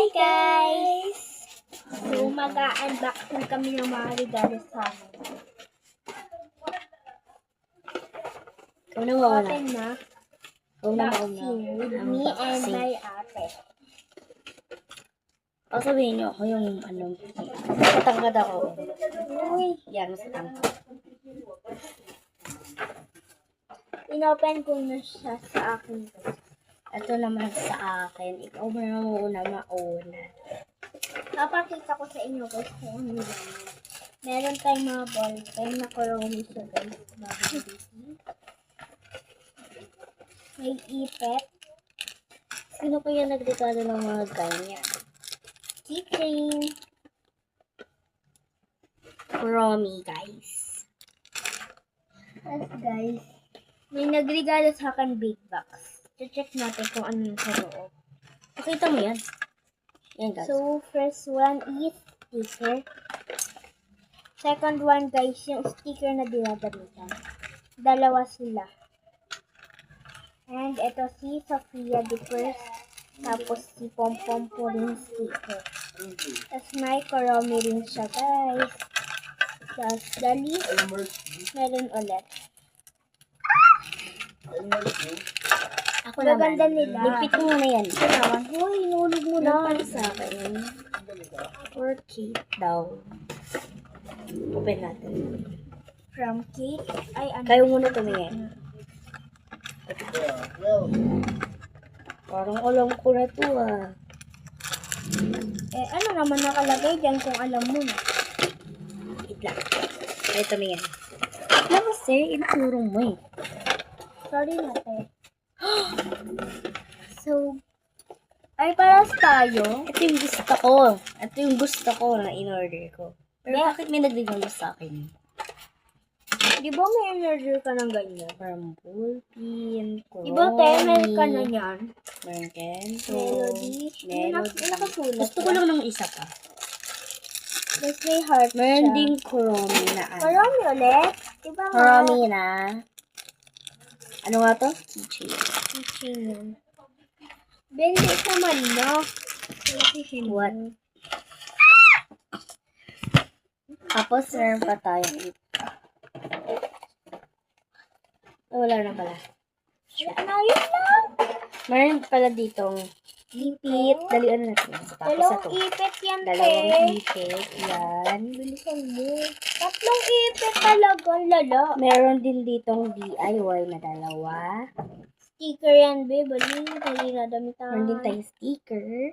Hi guys! So mag-unboxing kami ng mga regalo sa amin. Ikaw na mauna. Open na. Ikaw na mauna. Boxing with me and my ate. O sabihin niyo ako yung matangkad ako. Uy! Yan, mas matangkad. Inopen ko na siya sa akin. Ito naman sa akin. Ikaw na mauna. Papakita ko sa inyo guys kung ano yun. Meron tayong mga ballpen na Kuromi siya guys. May ipet. Sino kaya nagregalo ng mga ganyan? Keychain. Kuromi, guys. Yes guys. May nagregalo sa akin big box. Check natin kung ano yung sa loob. Pakita mo yan. Yan, guys. So, first one is sticker. Second one, guys, yung sticker na dinadamitan. Dalawa sila. And ito si Sofia the first. Tapos si Pompom po rin sticker. Tapos may Kuromi rin siya, guys. Tapos dali, meron ulit. Ako naman. Maganda nila. Lipit mo na yan. Ito naman. Hoy, inulog mo na. Para sa akin. Or cake daw. Open natin. From cake. Ay, ano? Kayo muna tumingin. Parang alam ko na to Eh, ano naman nakalagay dyan kung alam mo na? Wait lang. Kayo tumingin. Alam mo, sir, inuturo mo eh. Sorry natin. So, ay paras tayo. Ito yung gusto ko. Ito yung gusto ko na in-order ko. Pero bakit may nagbigay sa akin? Di ba may in-order ka ng ganyan? Parang ballpen, Di ba temer ka na Kuromi, yan? Merkento, Melody. Nakasulat. Gusto ko lang ng isa pa. Tapos may heart Meron siya. ding Kuromi na ano. Kuromi ulit? Di ba nga? Kuromi na. Ano nga to? Keychain. Keychain yan. Bendi naman na. What? Tapos, meron pa tayong ito. Oh, wala na pala. Ano yun lang? Meron pala ditong ipit. Dalian natin. Tapos Dalawang ito. ipit yan, Dalawang te. ipit. Yan. Bilisan mo. Tatlong ipit talaga, lala. Meron din ditong DIY na dalawa. Sticker yan, be. Bali na damitan. Meron din tayong sticker.